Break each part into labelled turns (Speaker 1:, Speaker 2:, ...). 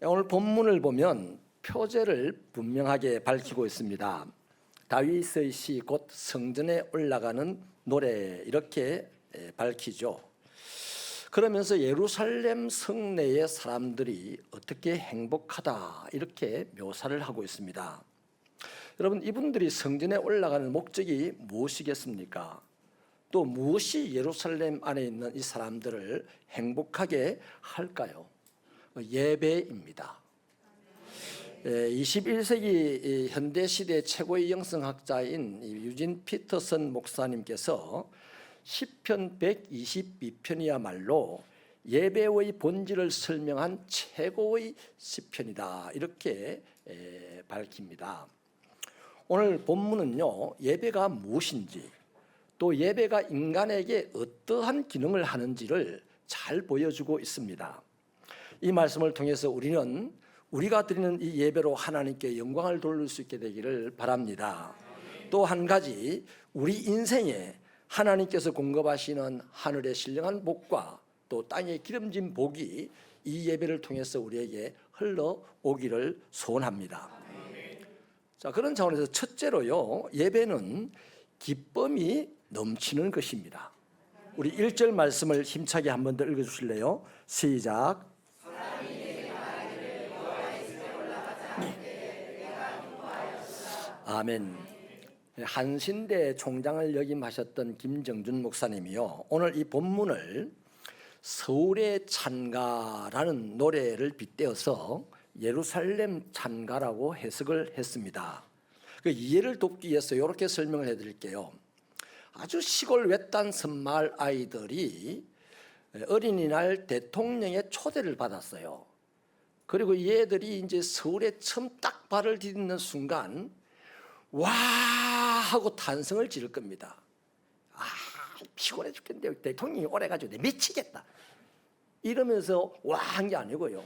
Speaker 1: 오늘 본문을 보면 표제를 분명하게 밝히고 있습니다. 다윗의 시 곧 성전에 올라가는 노래 이렇게 밝히죠. 그러면서 예루살렘 성내의 사람들이 어떻게 행복하다 이렇게 묘사를 하고 있습니다. 여러분, 이분들이 성전에 올라가는 목적이 무엇이겠습니까? 또 무엇이 예루살렘 안에 있는 이 사람들을 행복하게 할까요? 예배입니다. 21세기 현대시대 최고의 영성학자인 유진 피터슨 목사님께서 시편 122편이야말로 예배의 본질을 설명한 최고의 시편이다 이렇게 밝힙니다. 오늘 본문은요, 예배가 무엇인지 또 예배가 인간에게 어떠한 기능을 하는지를 잘 보여주고 있습니다. 이 말씀을 통해서 우리는 우리가 드리는 이 예배로 하나님께 영광을 돌릴 수 있게 되기를 바랍니다. 또 한 가지, 우리 인생에 하나님께서 공급하시는 하늘의 신령한 복과 또 땅의 기름진 복이 이 예배를 통해서 우리에게 흘러오기를 소원합니다. 자, 그런 차원에서 첫째로요, 예배는 기쁨이 넘치는 것입니다. 우리 1절 말씀을 힘차게 한 번 더 읽어주실래요? 시작. 아멘. 한신대 총장을 역임하셨던 김정준 목사님이요, 오늘 이 본문을 서울의 찬가라는 노래를 빗대어서 예루살렘 찬가라고 해석을 했습니다. 그 이해를 돕기 위해서 이렇게 설명을 해드릴게요. 아주 시골 외딴 섬마을 아이들이 어린이날 대통령의 초대를 받았어요. 그리고 이 애들이 이제 서울에 처음 딱 발을 디디는 순간 와 하고 탄성을 지를 겁니다. 아, 피곤해 죽겠는데 대통령이 오래가지고 내 미치겠다 이러면서 와 한 게 아니고요,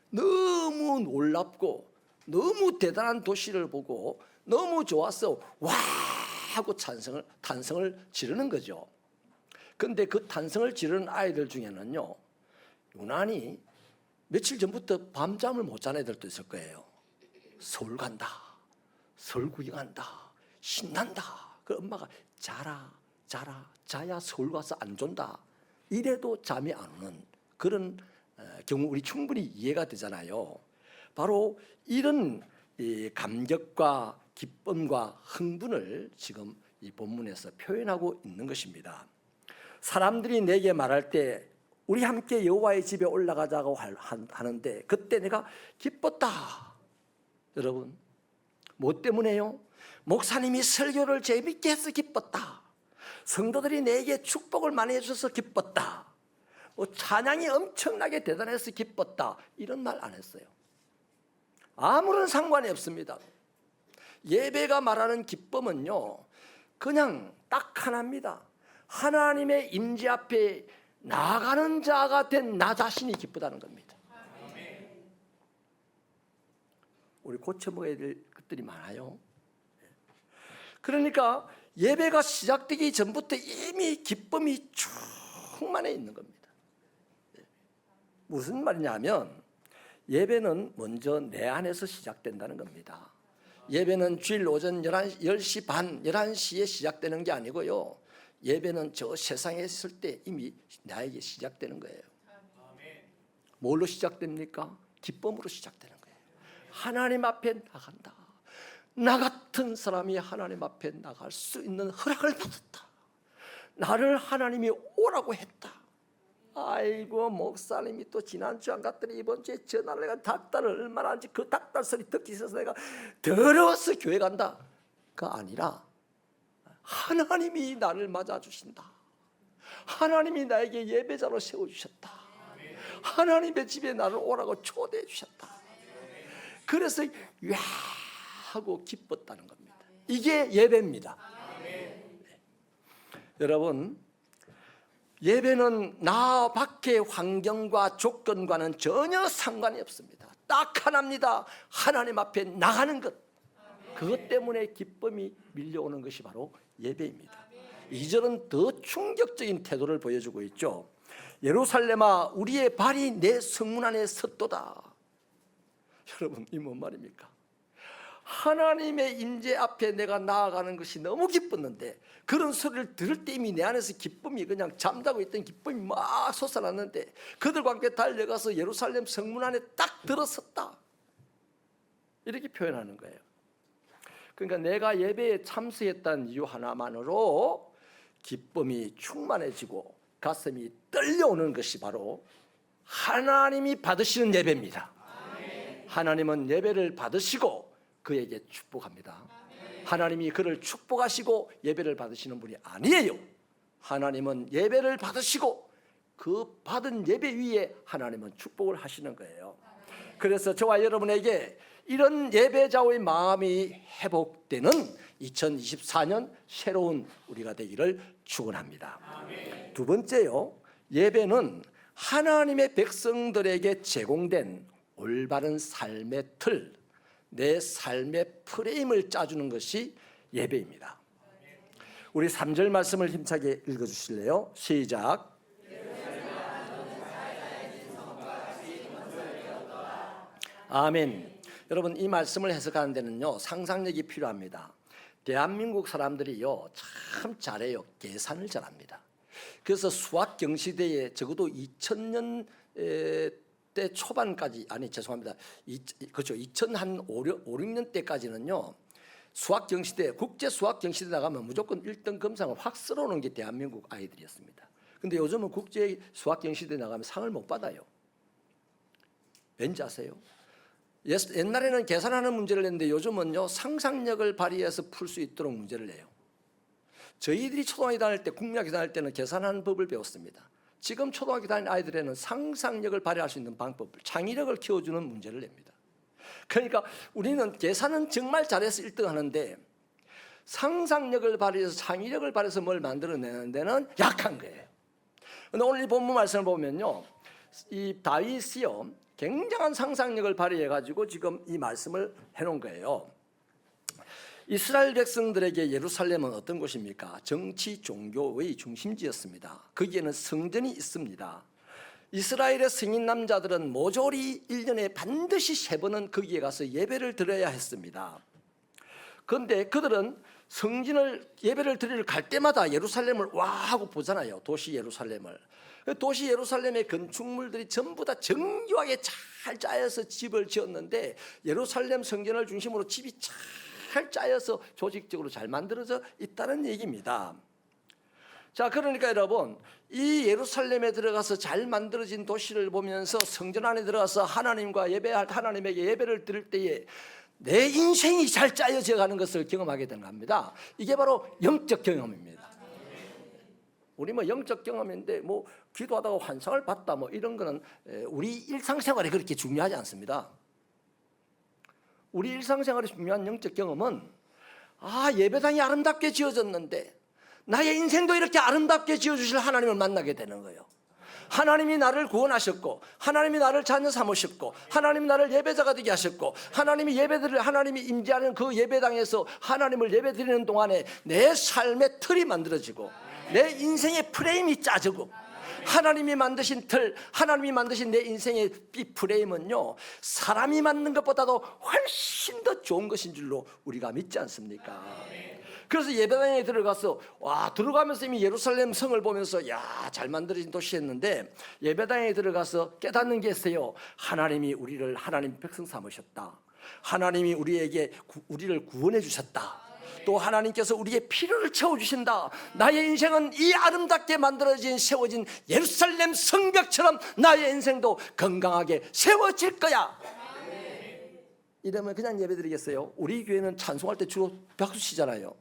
Speaker 1: 너무 놀랍고 너무 대단한 도시를 보고 너무 좋아서 와 하고 탄성을 지르는 거죠. 그런데 그 탄성을 지르는 아이들 중에는요, 유난히 며칠 전부터 밤잠을 못 자는 애들도 있을 거예요. 서울 간다, 서울 구경한다, 신난다. 그 엄마가 자야 서울 가서 안 존다 이래도 잠이 안 오는 그런 경우 우리 충분히 이해가 되잖아요. 바로 이런 감격과 기쁨과 흥분을 지금 이 본문에서 표현하고 있는 것입니다. 사람들이 내게 말할 때 우리 함께 여호와의 집에 올라가자고 하는데 그때 내가 기뻤다. 여러분, 뭐 때문에요? 목사님이 설교를 재밌게 해서 기뻤다. 성도들이 내게 축복을 많이 해줘서 기뻤다. 찬양이 엄청나게 대단해서 기뻤다. 이런 말 안 했어요. 아무런 상관이 없습니다. 예배가 말하는 기쁨은요, 그냥 딱 하나입니다. 하나님의 임재 앞에 나아가는 자가 된 나 자신이 기쁘다는 겁니다. 우리 고쳐먹어야 될 것들이 많아요. 그러니까 예배가 시작되기 전부터 이미 기쁨이 충만해 있는 겁니다. 무슨 말이냐면 예배는 먼저 내 안에서 시작된다는 겁니다. 예배는 주일 오전 10시 반, 11시에 시작되는 게 아니고요, 예배는 저 세상에 있을 때 이미 나에게 시작되는 거예요. 뭘로 시작됩니까? 기쁨으로 시작되는 거예요. 하나님 앞에 나간다. 나 같은 사람이 하나님 앞에 나갈 수 있는 허락을 받았다. 나를 하나님이 오라고 했다. 아이고, 목사님이 또 지난주 안 갔더니 이번 주에 전화를 내가 닭달을 얼마나 하는지 그 닭달 소리 듣기 싫어서 내가 더러워서 교회 간다. 그가 아니라 하나님이 나를 맞아주신다. 하나님이 나에게 예배자로 세워주셨다. 하나님의 집에 나를 오라고 초대해 주셨다. 그래서 야 하고 기뻤다는 겁니다. 이게 예배입니다. 여러분, 예배는 나 밖의 환경과 조건과는 전혀 상관이 없습니다. 딱 하나입니다. 하나님 앞에 나가는 것, 그것 때문에 기쁨이 밀려오는 것이 바로 예배입니다. 2절은 더 충격적인 태도를 보여주고 있죠. 예루살렘아, 우리의 발이 내 성문 안에 섰도다. 여러분, 이 뭔 말입니까? 하나님의 임재 앞에 내가 나아가는 것이 너무 기뻤는데, 그런 소리를 들을 때 이미 내 안에서 기쁨이, 그냥 잠자고 있던 기쁨이 막 솟아났는데, 그들과 함께 달려가서 예루살렘 성문 안에 딱 들어섰다, 이렇게 표현하는 거예요. 그러니까 내가 예배에 참석했다는 이유 하나만으로 기쁨이 충만해지고 가슴이 떨려오는 것이 바로 하나님이 받으시는 예배입니다. 하나님은 예배를 받으시고 그에게 축복합니다. 하나님이 그를 축복하시고 예배를 받으시는 분이 아니에요. 하나님은 예배를 받으시고 그 받은 예배 위에 하나님은 축복을 하시는 거예요. 그래서 저와 여러분에게 이런 예배자의 마음이 회복되는 2024년 새로운 우리가 되기를 축원합니다. 두 번째요, 예배는 하나님의 백성들에게 제공된 올바른 삶의 틀, 내 삶의 프레임을 짜주는 것이 예배입니다. 우리 3절 말씀을 힘차게 읽어주실래요? 시작. 아멘. 여러분, 이 말씀을 해석하는 데는요, 상상력이 필요합니다. 대한민국 사람들이요, 참 잘해요. 계산을 잘합니다. 그래서 수학 경시대에 적어도 2000년 때 초반까지, 아니 죄송합니다, 그렇죠, 2005, 6년 때까지는요, 수학 경시대, 국제 수학 경시대 나가면 무조건 1등 금상을 확 쓸어놓은 게 대한민국 아이들이었습니다. 근데 요즘은 국제 수학 경시대 나가면 상을 못 받아요. 왠지 아세요? 옛날에는 계산하는 문제를 냈는데 요즘은요, 상상력을 발휘해서 풀 수 있도록 문제를 내요. 저희들이 초등학교 다닐 때, 국민학교 다닐 때는 계산하는 법을 배웠습니다. 지금 초등학교 다니는 아이들에는 상상력을 발휘할 수 있는 방법을, 창의력을 키워주는 문제를 냅니다. 그러니까 우리는 계산은 정말 잘해서 1등 하는데 상상력을 발휘해서, 창의력을 발휘해서 뭘 만들어내는 데는 약한 거예요. 그런데 오늘 이 본문 말씀을 보면요, 이 다윗이요, 굉장한 상상력을 발휘해가지고 지금 이 말씀을 해놓은 거예요. 이스라엘 백성들에게 예루살렘은 어떤 곳입니까? 정치, 종교의 중심지였습니다. 거기에는 성전이 있습니다. 이스라엘의 성인 남자들은 모조리 1년에 반드시 3번은 거기에 가서 예배를 드려야 했습니다. 그런데 그들은 성전을, 예배를 드리러 갈 때마다 예루살렘을 와 하고 보잖아요. 도시 예루살렘을. 도시 예루살렘의 건축물들이 전부 다 정교하게 잘 짜여서 집을 지었는데, 예루살렘 성전을 중심으로 집이 잘 짜여서 조직적으로 잘 만들어져 있다는 얘기입니다. 자, 그러니까 여러분, 이 예루살렘에 들어가서 잘 만들어진 도시를 보면서 성전 안에 들어가서 하나님과 예배할, 하나님에게 예배를 드릴 때에 내 인생이 잘 짜여져 가는 것을 경험하게 되는 겁니다. 이게 바로 영적 경험입니다. 우리 뭐 영적 경험인데 뭐 기도하다가 환상을 봤다 뭐 이런 거는 우리 일상생활에 그렇게 중요하지 않습니다. 우리 일상생활에 중요한 영적 경험은, 예배당이 아름답게 지어졌는데 나의 인생도 이렇게 아름답게 지어주실 하나님을 만나게 되는 거예요. 하나님이 나를 구원하셨고, 하나님이 나를 자녀 삼으셨고, 하나님이 나를 예배자가 되게 하셨고, 하나님이 하나님이 임재하는 그 예배당에서 하나님을 예배드리는 동안에 내 삶의 틀이 만들어지고 내 인생의 프레임이 짜지고, 하나님이 만드신 틀, 하나님이 만드신 내 인생의 이 프레임은요, 사람이 만든 것보다도 훨씬 더 좋은 것인 줄로 우리가 믿지 않습니까? 그래서 예배당에 들어가서 들어가면서 이미 예루살렘 성을 보면서 잘 만들어진 도시였는데, 예배당에 들어가서 깨닫는 게 있어요. 하나님이 우리를 하나님 백성 삼으셨다. 하나님이 우리를 구원해 주셨다. 또 하나님께서 우리의 필요를 채워주신다. 나의 인생은 이 아름답게 만들어진, 세워진 예루살렘 성벽처럼 나의 인생도 건강하게 세워질 거야. 이러면 그냥 예배드리겠어요? 우리 교회는 찬송할 때 주로 박수 치잖아요.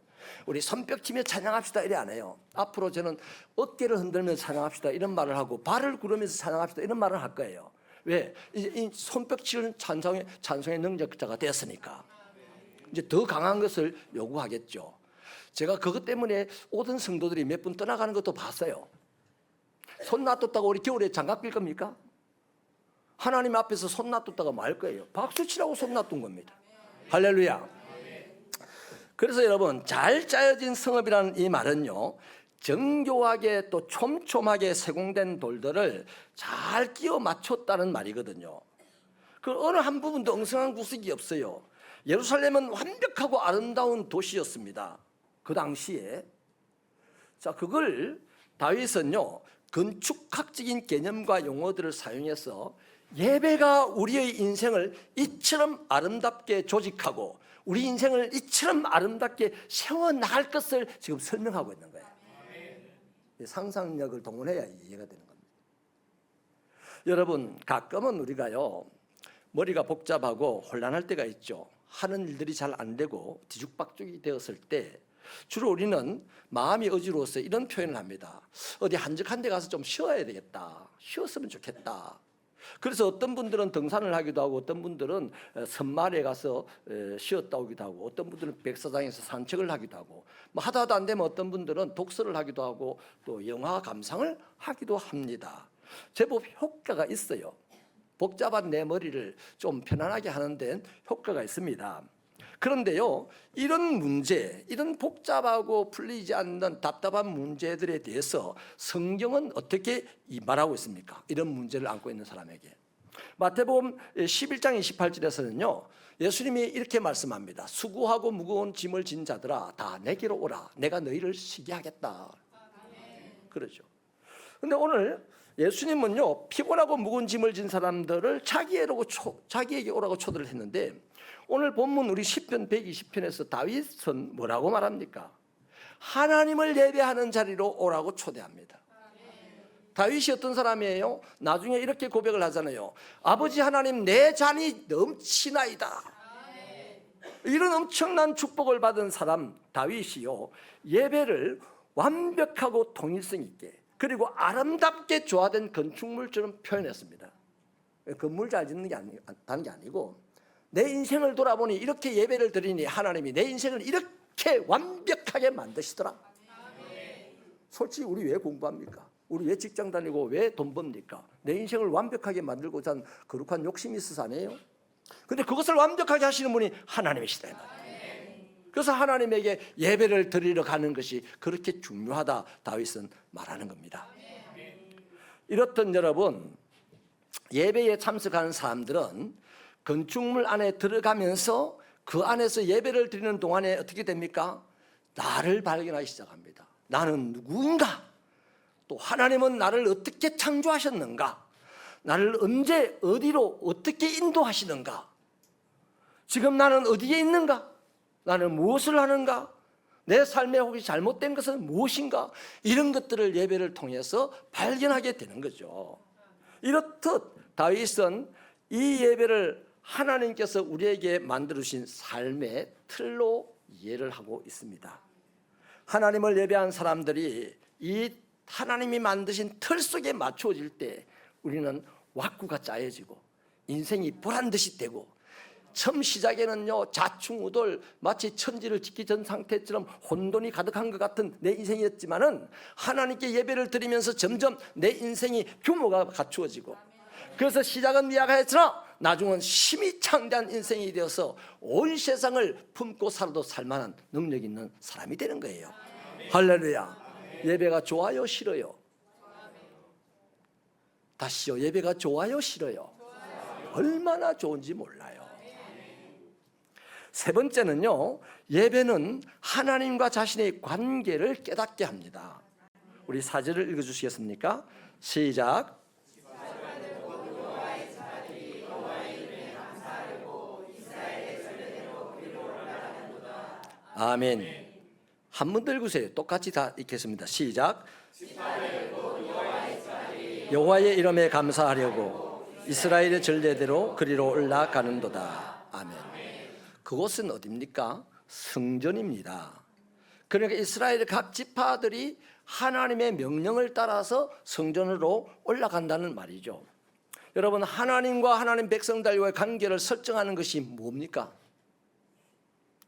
Speaker 1: 우리 손뼉 치며 찬양합시다 이래 안 해요. 앞으로 저는 어깨를 흔들면서 찬양합시다 이런 말을 하고, 발을 구르면서 찬양합시다 이런 말을 할 거예요. 왜? 이 손뼉 치는 찬송의 능력자가 되었으니까 이제 더 강한 것을 요구하겠죠. 제가 그것 때문에 오던 성도들이 몇 분 떠나가는 것도 봤어요. 손 놔뒀다가 우리 겨울에 장갑 낄 겁니까? 하나님 앞에서 손 놔뒀다가 말 거예요. 박수 치라고 손 놔둔 겁니다. 할렐루야. 그래서 여러분, 잘 짜여진 성읍이라는 이 말은요, 정교하게 또 촘촘하게 세공된 돌들을 잘 끼워 맞췄다는 말이거든요. 그 어느 한 부분도 엉성한 구석이 없어요. 예루살렘은 완벽하고 아름다운 도시였습니다. 그 당시에. 자, 그걸 다윗은요, 건축학적인 개념과 용어들을 사용해서 예배가 우리의 인생을 이처럼 아름답게 조직하고 우리 인생을 이처럼 아름답게 세워나갈 것을 지금 설명하고 있는 거예요. 상상력을 동원해야 이해가 되는 겁니다. 여러분, 가끔은 우리가요, 머리가 복잡하고 혼란할 때가 있죠. 하는 일들이 잘 안 되고 뒤죽박죽이 되었을 때 주로 우리는 마음이 어지러워서 이런 표현을 합니다. 어디 한적한 데 가서 좀 쉬어야 되겠다. 쉬었으면 좋겠다. 그래서 어떤 분들은 등산을 하기도 하고 어떤 분들은 섬마을에 가서 쉬었다 오기도 하고 어떤 분들은 백사장에서 산책을 하기도 하고 뭐 하다 안 되면 어떤 분들은 독서를 하기도 하고 또 영화 감상을 하기도 합니다. 제법 효과가 있어요. 복잡한 내 머리를 좀 편안하게 하는 데는 효과가 있습니다. 그런데요, 이런 문제, 이런 복잡하고 풀리지 않는 답답한 문제들에 대해서 성경은 어떻게 말하고 있습니까? 이런 문제를 안고 있는 사람에게. 마태복음 11장 28절에서는요, 예수님이 이렇게 말씀합니다. 수고하고 무거운 짐을 진 자들아 다 내게로 오라. 내가 너희를 쉬게 하겠다. 그러죠. 그런데 오늘 예수님은요, 피곤하고 무거운 짐을 진 사람들을 자기에게 오라고 초대를 했는데 오늘 본문 우리 시편 120편에서 다윗은 뭐라고 말합니까? 하나님을 예배하는 자리로 오라고 초대합니다. 다윗이 어떤 사람이에요? 나중에 이렇게 고백을 하잖아요. 아버지 하나님, 내 잔이 넘치나이다. 이런 엄청난 축복을 받은 사람 다윗이요, 예배를 완벽하고 통일성 있게 그리고 아름답게 조화된 건축물처럼 표현했습니다. 건물 잘 짓는 게 아니고 내 인생을 돌아보니 이렇게 예배를 드리니 하나님이 내 인생을 이렇게 완벽하게 만드시더라. 솔직히 우리 왜 공부합니까? 우리 왜 직장 다니고 왜 돈 법니까? 내 인생을 완벽하게 만들고자 하는 거룩한 욕심이 있어서 아니에요? 근데 그것을 완벽하게 하시는 분이 하나님이시다. 그래서 하나님에게 예배를 드리러 가는 것이 그렇게 중요하다 다윗은 말하는 겁니다. 이렇던 여러분, 예배에 참석하는 사람들은 건축물 안에 들어가면서 그 안에서 예배를 드리는 동안에 어떻게 됩니까? 나를 발견하기 시작합니다. 나는 누구인가? 또 하나님은 나를 어떻게 창조하셨는가? 나를 언제 어디로 어떻게 인도하시는가? 지금 나는 어디에 있는가? 나는 무엇을 하는가? 내 삶에 혹시 잘못된 것은 무엇인가? 이런 것들을 예배를 통해서 발견하게 되는 거죠. 이렇듯 다윗은 이 예배를 하나님께서 우리에게 만들어주신 삶의 틀로 이해를 하고 있습니다. 하나님을 예배한 사람들이 이 하나님이 만드신 틀 속에 맞추어질 때 우리는 왁구가 짜여지고 인생이 보란듯이 되고 처음 시작에는요, 좌충우돌 마치 천지를 짓기 전 상태처럼 혼돈이 가득한 것 같은 내 인생이었지만은 하나님께 예배를 드리면서 점점 내 인생이 규모가 갖추어지고 그래서 시작은 미약하였으나 나중은 심히 창대한 인생이 되어서 온 세상을 품고 살아도 살만한 능력 있는 사람이 되는 거예요. 할렐루야. 예배가 좋아요, 싫어요? 다시요. 예배가 좋아요, 싫어요? 얼마나 좋은지 몰라요. 세 번째는요, 예배는 하나님과 자신의 관계를 깨닫게 합니다. 우리 4절을 읽어주시겠습니까? 시작. 아멘. 한 번 더 읽으세요. 똑같이 다 읽겠습니다. 시작. 여호와의 이름에 감사하려고 이스라엘의 전례대로 그리로 올라가는도다. 아멘. 그곳은 어디입니까? 성전입니다. 그러니까 이스라엘의 각 지파들이 하나님의 명령을 따라서 성전으로 올라간다는 말이죠. 여러분, 하나님과 하나님 백성들과의 관계를 설정하는 것이 뭡니까?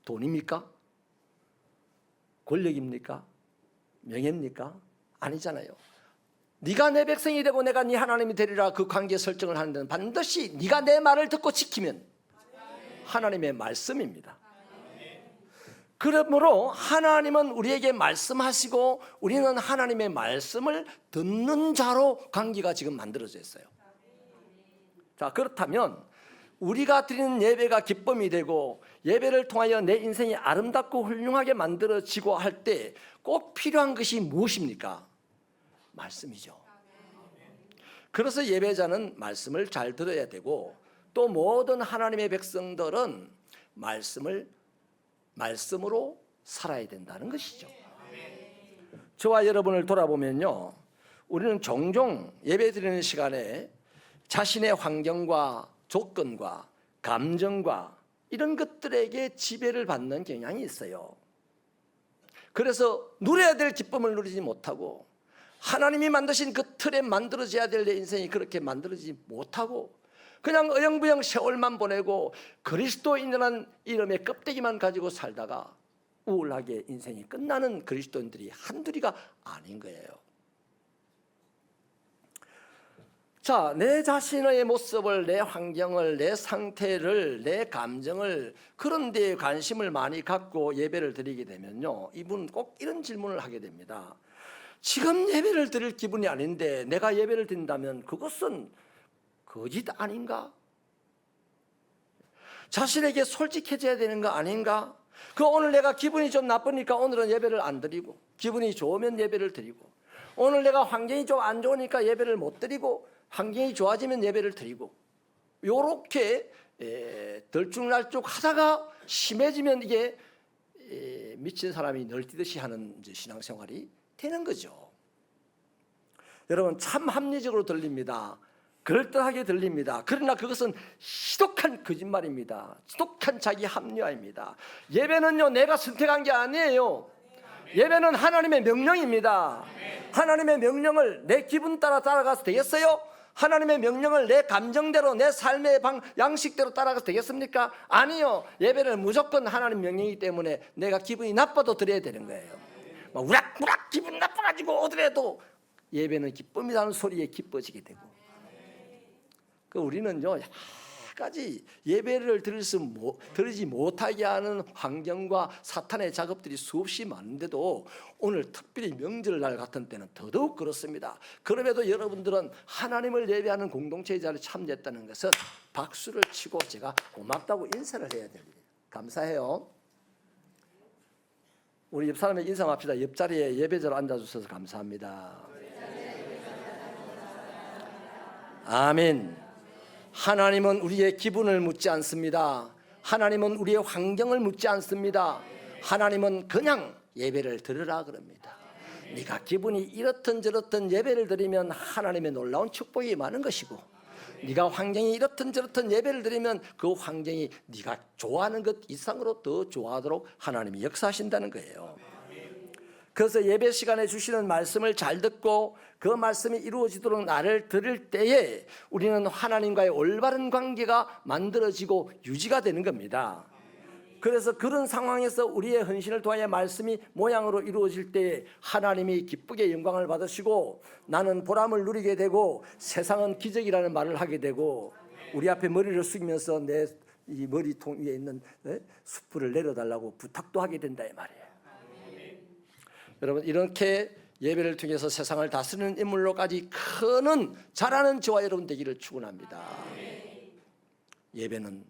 Speaker 1: 돈입니까? 권력입니까? 명예입니까? 아니잖아요. 네가 내 백성이 되고 내가 네 하나님이 되리라 그 관계 설정을 하는 데는 반드시 네가 내 말을 듣고 지키면 하나님의 말씀입니다. 그러므로 하나님은 우리에게 말씀하시고 우리는 하나님의 말씀을 듣는 자로 관계가 지금 만들어져 있어요. 자, 그렇다면 우리가 드리는 예배가 기쁨이 되고 예배를 통하여 내 인생이 아름답고 훌륭하게 만들어지고 할 때 꼭 필요한 것이 무엇입니까? 말씀이죠. 그래서 예배자는 말씀을 잘 들어야 되고 또 모든 하나님의 백성들은 말씀으로 살아야 된다는 것이죠. 저와 여러분을 돌아보면요, 우리는 종종 예배드리는 시간에 자신의 환경과 조건과 감정과 이런 것들에게 지배를 받는 경향이 있어요. 그래서 누려야 될 기쁨을 누리지 못하고 하나님이 만드신 그 틀에 만들어져야 될 내 인생이 그렇게 만들어지지 못하고 그냥 어영부영 세월만 보내고 그리스도인이라는 이름의 껍데기만 가지고 살다가 우울하게 인생이 끝나는 그리스도인들이 한둘이가 아닌 거예요. 자, 내 자신의 모습을, 내 환경을, 내 상태를, 내 감정을 그런 데에 관심을 많이 갖고 예배를 드리게 되면요, 이분은 꼭 이런 질문을 하게 됩니다. 지금 예배를 드릴 기분이 아닌데 내가 예배를 드린다면 그것은 거짓 아닌가? 자신에게 솔직해져야 되는 거 아닌가? 오늘 내가 기분이 좀 나쁘니까 오늘은 예배를 안 드리고, 기분이 좋으면 예배를 드리고, 오늘 내가 환경이 좀 안 좋으니까 예배를 못 드리고, 환경이 좋아지면 예배를 드리고, 요렇게 들쭉날쭉 하다가 심해지면 이게 미친 사람이 널뛰듯이 하는 신앙생활이 되는 거죠. 여러분, 참 합리적으로 들립니다. 그럴듯하게 들립니다. 그러나 그것은 지독한 거짓말입니다. 지독한 자기 합리화입니다. 예배는요, 내가 선택한 게 아니에요. 예배는 하나님의 명령입니다. 하나님의 명령을 내 기분 따라 따라가서 되겠어요? 하나님의 명령을 내 감정대로, 내 삶의 양식대로 따라가서 되겠습니까? 아니요. 예배는 무조건 하나님 명령이기 때문에 내가 기분이 나빠도 드려야 되는 거예요. 막 우락우락 기분 나빠가지고 오더라도 예배는 기쁨이라는 소리에 기뻐지게 되고, 우리는요, 여러 가지 예배를 드리지 못하게 하는 환경과 사탄의 작업들이 수없이 많은데도 오늘 특별히 명절날 같은 때는 더더욱 그렇습니다. 그럼에도 여러분들은 하나님을 예배하는 공동체의 자리에 참여했다는 것은 박수를 치고 제가 고맙다고 인사를 해야 됩니다. 감사해요. 우리 옆 사람에게 인사합시다. 옆자리에 예배자로 앉아주셔서 감사합니다. 아멘. 하나님은 우리의 기분을 묻지 않습니다. 하나님은 우리의 환경을 묻지 않습니다. 하나님은 그냥 예배를 드리라 그럽니다. 네가 기분이 이렇든 저렇든 예배를 드리면 하나님의 놀라운 축복이 많은 것이고, 네가 환경이 이렇든 저렇든 예배를 드리면 그 환경이 네가 좋아하는 것 이상으로 더 좋아하도록 하나님이 역사하신다는 거예요. 그래서 예배 시간에 주시는 말씀을 잘 듣고 그 말씀이 이루어지도록 나를 드릴 때에 우리는 하나님과의 올바른 관계가 만들어지고 유지가 되는 겁니다. 그래서 그런 상황에서 우리의 헌신을 통하여 말씀이 모양으로 이루어질 때에 하나님이 기쁘게 영광을 받으시고 나는 보람을 누리게 되고 세상은 기적이라는 말을 하게 되고 우리 앞에 머리를 숙이면서 내 이 머리통 위에 있는 숯불을 내려달라고 부탁도 하게 된다 이 말이에요. 여러분, 이렇게 예배를 통해서 세상을 다스리는 인물로까지 크는 잘하는 저와 여러분 되기를 축원합니다. 예배는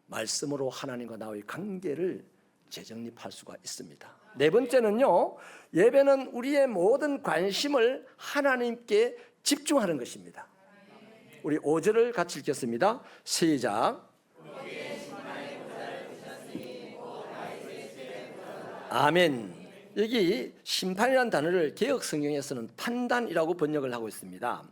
Speaker 1: 말씀으로 하나님과 나의 관계를 재정립할 수가 있습니다. 네 번째는요, 예배는 우리의 모든 관심을 하나님께 집중하는 것입니다. 우리 5절을 같이 읽겠습니다. 시작. 아멘. 여기 심판이라는 단어를 개역 성경에서는 판단이라고 번역을 하고 있습니다.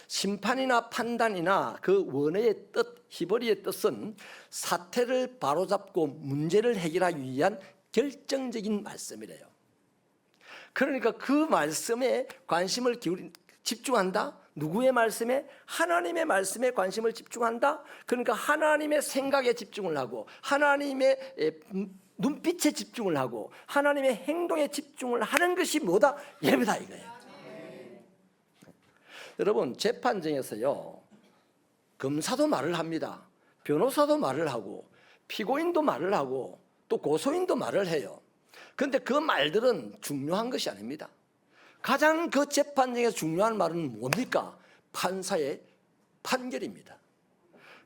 Speaker 1: 심판이나 판단이나 그 원어의 뜻, 히브리의 뜻은 사태를 바로잡고 문제를 해결하기 위한 결정적인 말씀이래요. 그러니까 그 말씀에 관심을 집중한다. 누구의 말씀에? 하나님의 말씀에 관심을 집중한다. 그러니까 하나님의 생각에 집중을 하고 하나님의 눈빛에 집중을 하고 하나님의 행동에 집중을 하는 것이 뭐다? 예배다 이거예요. 여러분, 재판정에서요, 검사도 말을 합니다. 변호사도 말을 하고 피고인도 말을 하고 또 고소인도 말을 해요. 그런데 그 말들은 중요한 것이 아닙니다. 가장 그 재판정에서 중요한 말은 뭡니까? 판사의 판결입니다.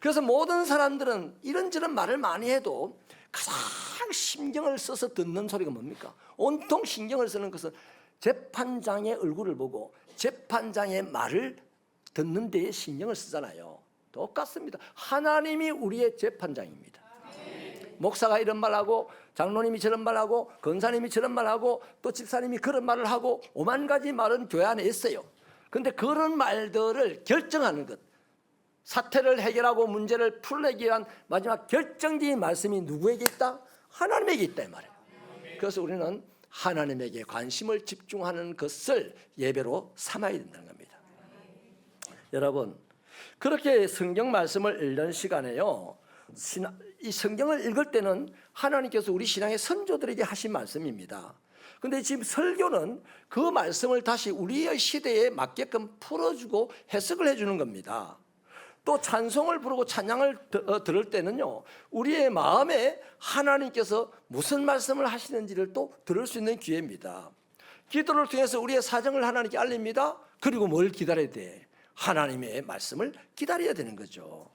Speaker 1: 그래서 모든 사람들은 이런저런 말을 많이 해도 가장 신경을 써서 듣는 소리가 뭡니까? 온통 신경을 쓰는 것은 재판장의 얼굴을 보고 재판장의 말을 듣는 데에 신경을 쓰잖아요. 똑같습니다. 하나님이 우리의 재판장입니다. 목사가 이런 말하고 장로님이 저런 말하고 권사님이 저런 말하고 또 집사님이 그런 말을 하고 오만 가지 말은 교회 안에 있어요. 그런데 그런 말들을 결정하는 것, 사태를 해결하고 문제를 풀기 위한 마지막 결정적인 말씀이 누구에게 있다? 하나님에게 있다 이 말이에요. 그래서 우리는 하나님에게 관심을 집중하는 것을 예배로 삼아야 된다는 겁니다. 여러분, 그렇게 성경 말씀을 읽는 시간에요, 이 성경을 읽을 때는 하나님께서 우리 신앙의 선조들에게 하신 말씀입니다. 그런데 지금 설교는 그 말씀을 다시 우리의 시대에 맞게끔 풀어주고 해석을 해주는 겁니다. 또 찬송을 부르고 찬양을 들을 때는요, 우리의 마음에 하나님께서 무슨 말씀을 하시는지를 또 들을 수 있는 기회입니다. 기도를 통해서 우리의 사정을 하나님께 알립니다. 그리고 뭘 기다려야 돼? 하나님의 말씀을 기다려야 되는 거죠.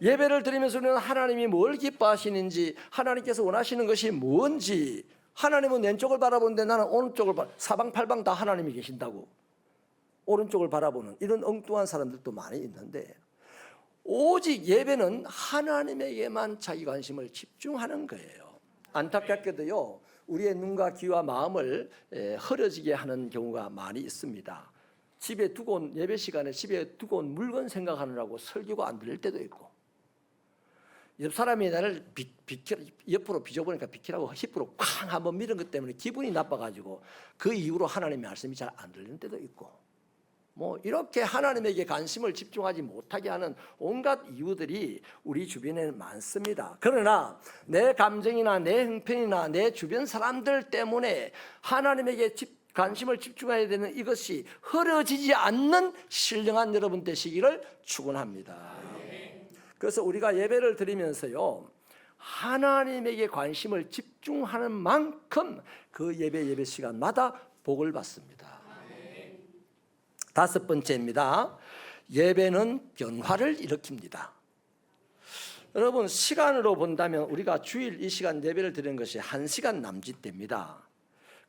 Speaker 1: 예배를 드리면서 우리는 하나님이 뭘 기뻐하시는지, 하나님께서 원하시는 것이 뭔지, 하나님은 왼쪽을 바라보는데 나는 오른쪽을 사방팔방 다 하나님이 계신다고 오른쪽을 바라보는 이런 엉뚱한 사람들도 많이 있는데, 오직 예배는 하나님에게만 자기 관심을 집중하는 거예요. 안타깝게도요, 우리의 눈과 귀와 마음을 흐려지게 하는 경우가 많이 있습니다. 집에 두고 온, 예배 시간에 집에 두고 온 물건 생각하느라고 설교가 안 들릴 때도 있고, 옆 사람이 나를 옆으로 비춰보니까 비키라고 힙으로 쾅 한번 밀은 것 때문에 기분이 나빠가지고 그 이후로 하나님의 말씀이 잘 안 들리는 때도 있고, 뭐 이렇게 하나님에게 관심을 집중하지 못하게 하는 온갖 이유들이 우리 주변에 많습니다. 그러나 내 감정이나 내 형편이나 내 주변 사람들 때문에 하나님에게 관심을 집중해야 되는 이것이 흐려지지 않는 신령한 여러분 되시기를 축원합니다. 그래서 우리가 예배를 드리면서요, 하나님에게 관심을 집중하는 만큼 그 예배 시간마다 복을 받습니다. 다섯 번째입니다. 예배는 변화를 일으킵니다. 여러분, 시간으로 본다면 우리가 주일 이 시간 예배를 드리는 것이 1시간 남짓됩니다.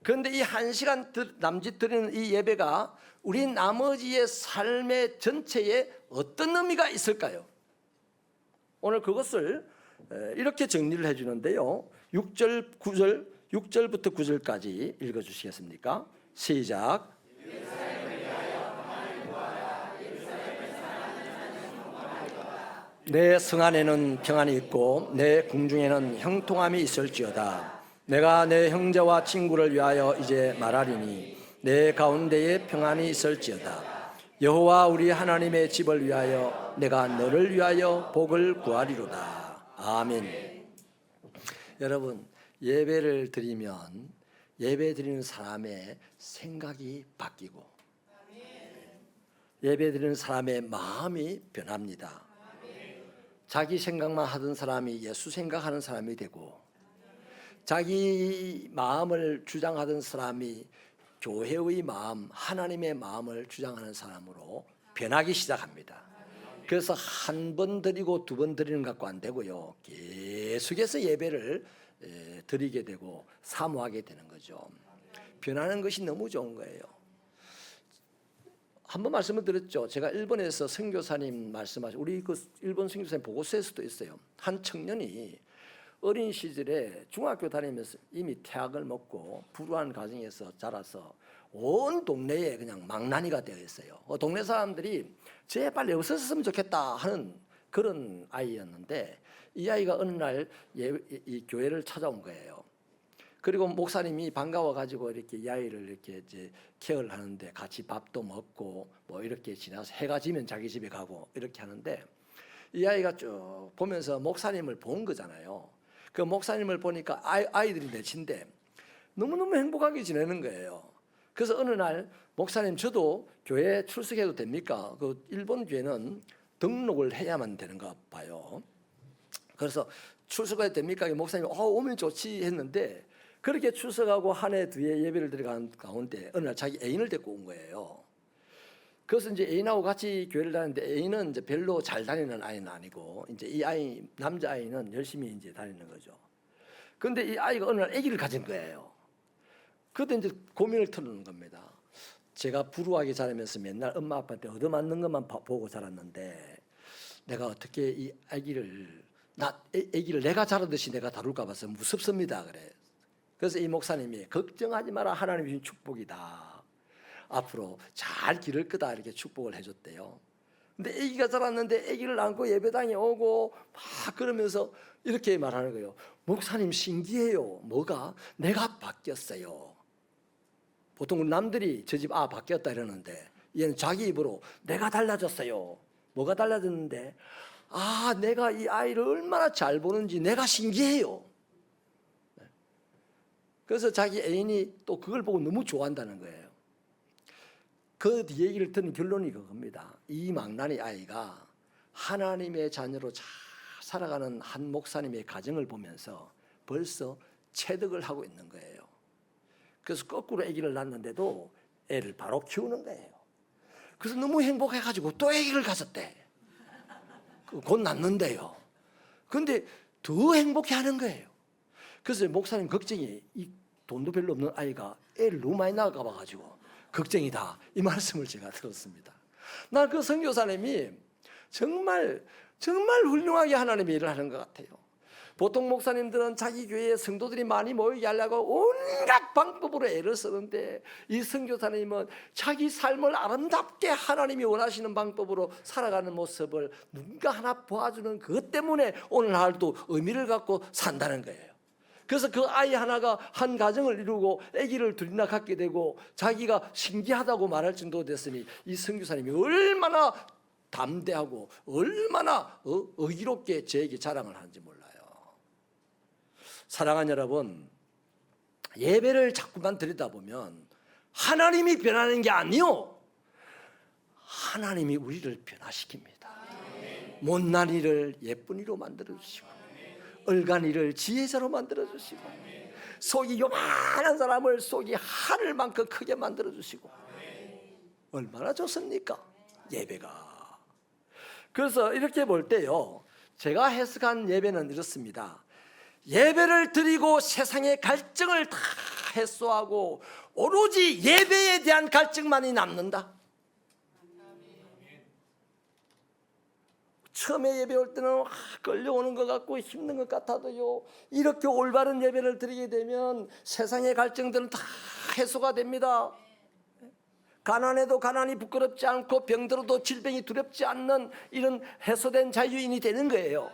Speaker 1: 그런데 이 1시간 남짓 드리는 이 예배가 우리 나머지의 삶의 전체에 어떤 의미가 있을까요? 오늘 그것을 이렇게 정리를 해주는데요, 6절부터 9절까지 읽어주시겠습니까? 시작. 내 성 안에는 평안이 있고 내 궁중에는 형통함이 있을지어다. 내가 내 형제와 친구를 위하여 이제 말하리니 내 가운데에 평안이 있을지어다. 여호와 우리 하나님의 집을 위하여 내가 너를 위하여 복을 구하리로다. 아멘. 여러분, 예배를 드리면 예배 드리는 사람의 생각이 바뀌고 예배 드리는 사람의 마음이 변합니다. 자기 생각만 하던 사람이 예수 생각하는 사람이 되고, 자기 마음을 주장하던 사람이 교회의 마음, 하나님의 마음을 주장하는 사람으로 변하기 시작합니다. 그래서 한 번 드리고 두 번 드리는 것 갖고 안 되고요, 계속해서 예배를 드리게 되고 사모하게 되는 거죠. 변하는 것이 너무 좋은 거예요. 한번 말씀을 드렸죠. 제가 일본에서 선교사님 말씀하신, 우리 그 일본 선교사님 보고서에서도 있어요. 한 청년이 어린 시절에 중학교 다니면서 이미 태학을 먹고 불우한 가정에서 자라서 온 동네에 그냥 망나니가 되어 있어요. 동네 사람들이 제발 없었으면 좋겠다 하는 그런 아이였는데, 이 아이가 어느 날 이 교회를 찾아온 거예요. 그리고 목사님이 반가워가지고 이렇게 이 아이를 이렇게 이제 케어를 하는데 같이 밥도 먹고 뭐 이렇게 지나서 해가 지면 자기 집에 가고 이렇게 하는데, 이 아이가 쭉 보면서 목사님을 본 거잖아요. 그 목사님을 보니까 아이들이 넷인데 너무너무 행복하게 지내는 거예요. 그래서 어느 날 목사님, 저도 교회에 출석해도 됩니까? 그 일본 교회는 등록을 해야만 되는가 봐요. 그래서 출석해도 됩니까? 목사님이 오면 좋지 했는데, 그렇게 출석하고 한 해 뒤에 예배를 드려가는 가운데 어느 날 자기 애인을 데리고 온 거예요. 그래서 이제 애인하고 같이 교회를 다니는데 애인은 이제 별로 잘 다니는 아이는 아니고 이제 이 아이 남자 아이는 열심히 이제 다니는 거죠. 그런데 이 아이가 어느 날 아기를 가진 거예요. 그때 이제 고민을 털는 겁니다. 제가 불우하게 자라면서 맨날 엄마 아빠한테 얻어맞는 것만 보고 자랐는데 내가 어떻게 이 아기를 내가 자라듯이 내가 다룰까 봐서 무섭습니다. 그래. 그래서 이 목사님이 걱정하지 마라, 하나님이 주신 축복이다. 앞으로 잘 기를 거다 이렇게 축복을 해줬대요. 근데 아기가 자랐는데 아기를 안고 예배당에 오고 막 그러면서 이렇게 말하는 거예요. 목사님 신기해요. 뭐가? 내가 바뀌었어요. 보통 남들이 저 집 바뀌었다 이러는데 얘는 자기 입으로 내가 달라졌어요. 뭐가 달라졌는데 내가 이 아이를 얼마나 잘 보는지 내가 신기해요. 그래서 자기 애인이 또 그걸 보고 너무 좋아한다는 거예요. 그 얘기를 듣는 결론이 그겁니다. 이 망나니 아이가 하나님의 자녀로 잘 살아가는 한 목사님의 가정을 보면서 벌써 체득을 하고 있는 거예요. 그래서 거꾸로 아기를 낳는데도 애를 바로 키우는 거예요. 그래서 너무 행복해가지고 또 아기를 가졌대. 곧 낳는데요. 그런데 더 행복해하는 거예요. 그래서 목사님 걱정이 이 돈도 별로 없는 아이가 애를 너무 많이 낳아가 봐가지고 걱정이다. 이 말씀을 제가 들었습니다. 난 그 선교사님이 정말 훌륭하게 하나님의 일을 하는 것 같아요. 보통 목사님들은 자기 교회에 성도들이 많이 모이게 하려고 온갖 방법으로 애를 쓰는데 이 선교사님은 자기 삶을 아름답게 하나님이 원하시는 방법으로 살아가는 모습을 누군가 하나 보아주는 그것 때문에 오늘날도 의미를 갖고 산다는 거예요. 그래서 그 아이 하나가 한 가정을 이루고 아기를 둘이나 갖게 되고 자기가 신기하다고 말할 정도 됐으니 이 선교사님이 얼마나 담대하고 얼마나 의롭게 저에게 자랑을 하는지 몰라요. 사랑하는 여러분, 예배를 자꾸만 들여다보면 하나님이 변하는 게 아니요, 하나님이 우리를 변화시킵니다. 못난 이를 예쁜 이로 만들어주시고 얼간 이를 지혜자로 만들어주시고 속이 요만한 사람을 속이 하늘만큼 크게 만들어주시고 얼마나 좋습니까? 예배가. 그래서 이렇게 볼 때요, 제가 해석한 예배는 이렇습니다. 예배를 드리고 세상의 갈증을 다 해소하고 오로지 예배에 대한 갈증만이 남는다. 처음에 예배 올 때는 끌려오는 것 같고 힘든 것 같아도요, 이렇게 올바른 예배를 드리게 되면 세상의 갈증들은 다 해소가 됩니다. 가난해도 가난이 부끄럽지 않고 병들어도 질병이 두렵지 않는 이런 해소된 자유인이 되는 거예요.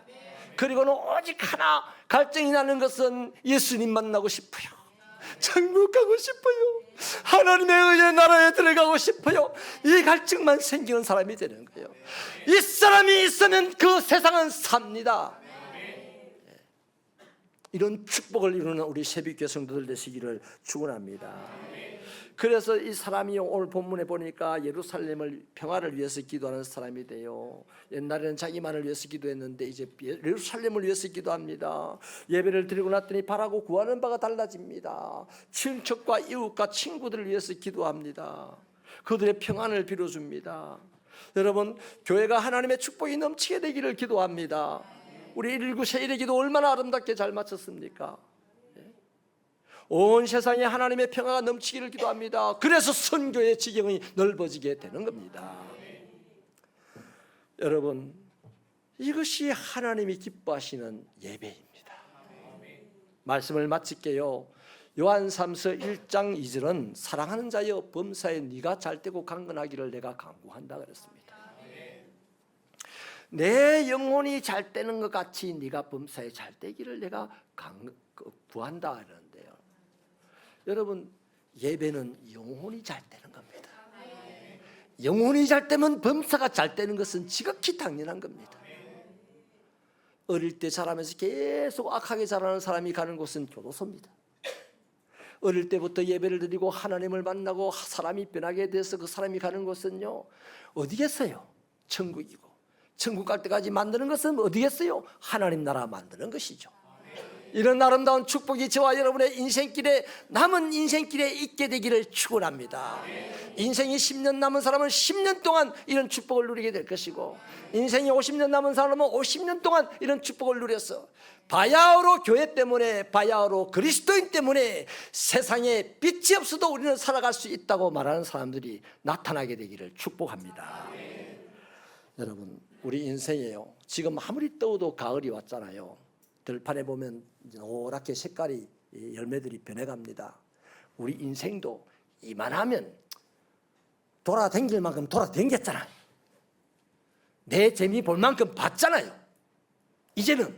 Speaker 1: 그리고는 오직 하나 갈증이 나는 것은 예수님 만나고 싶어요. 천국 가고 싶어요. 하나님의 의의 나라에 들어가고 싶어요. 이 갈증만 생기는 사람이 되는 거예요. 이 사람이 있으면 그 세상은 삽니다. 이런 축복을 이루는 우리 새벽교회 성도들 되시기를 축원합니다. 그래서 이 사람이 오늘 본문에 보니까 예루살렘을 평화를 위해서 기도하는 사람이 돼요. 옛날에는 자기만을 위해서 기도했는데 이제 예루살렘을 위해서 기도합니다. 예배를 드리고 났더니 바라고 구하는 바가 달라집니다. 친척과 이웃과 친구들을 위해서 기도합니다. 그들의 평안을 빌어줍니다. 여러분, 교회가 하나님의 축복이 넘치게 되기를 기도합니다. 우리 119 세일의 기도 얼마나 아름답게 잘 마쳤습니까? 온 세상에 하나님의 평화가 넘치기를 기도합니다. 그래서 선교의 지경이 넓어지게 되는 겁니다. 여러분, 이것이 하나님이 기뻐하시는 예배입니다. 말씀을 마칠게요. 요한삼서 1장 2절은 사랑하는 자여 범사에 네가 잘되고 강건하기를 내가 간구한다 그랬습니다. 내 영혼이 잘되는 것 같이 네가 범사에 잘되기를 내가 구한다 이러는데요. 여러분, 예배는 영혼이 잘 되는 겁니다. 영혼이 잘 되면 범사가 잘 되는 것은 지극히 당연한 겁니다. 어릴 때 자라면서 계속 악하게 자라는 사람이 가는 곳은 교도소입니다. 어릴 때부터 예배를 드리고 하나님을 만나고 사람이 변하게 돼서 그 사람이 가는 곳은요, 어디겠어요? 천국이고, 천국 갈 때까지 만드는 것은 어디겠어요? 하나님 나라 만드는 것이죠. 이런 아름다운 축복이 저와 여러분의 인생길에, 남은 인생길에 있게 되기를 축원합니다. 인생이 10년 남은 사람은 10년 동안 이런 축복을 누리게 될 것이고, 인생이 50년 남은 사람은 50년 동안 이런 축복을 누렸어. 바야흐로 교회 때문에, 바야흐로 그리스도인 때문에 세상에 빛이 없어도 우리는 살아갈 수 있다고 말하는 사람들이 나타나게 되기를 축복합니다. 여러분, 우리 인생이에요. 지금 아무리 떠도 가을이 왔잖아요. 들판에 보면 노랗게 색깔이, 열매들이 변해갑니다. 우리 인생도 이만하면 돌아다닐 만큼 돌아다녔잖아요. 내 재미 볼 만큼 봤잖아요. 이제는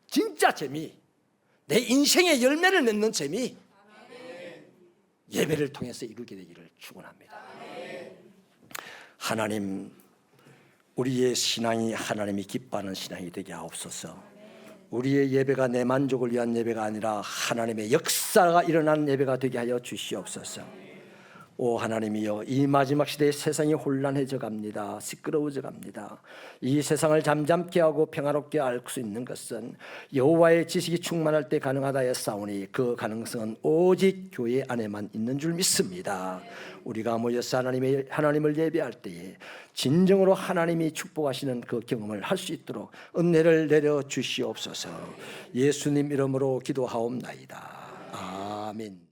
Speaker 1: 진짜 재미, 내 인생의 열매를 맺는 재미, 예배를 통해서 이루게 되기를 축원합니다. 하나님, 우리의 신앙이 하나님이 기뻐하는 신앙이 되게 하옵소서. 우리의 예배가 내 만족을 위한 예배가 아니라 하나님의 역사가 일어나는 예배가 되게 하여 주시옵소서. 오 하나님이여, 이 마지막 시대에 세상이 혼란해져 갑니다. 시끄러워져 갑니다. 이 세상을 잠잠케 하고 평화롭게 알 수 있는 것은 여호와의 지식이 충만할 때 가능하다 했사오니 그 가능성은 오직 교회 안에만 있는 줄 믿습니다. 우리가 모여서 하나님을 예배할 때에 진정으로 하나님이 축복하시는 그 경험을 할 수 있도록 은혜를 내려 주시옵소서. 예수님 이름으로 기도하옵나이다. 아멘.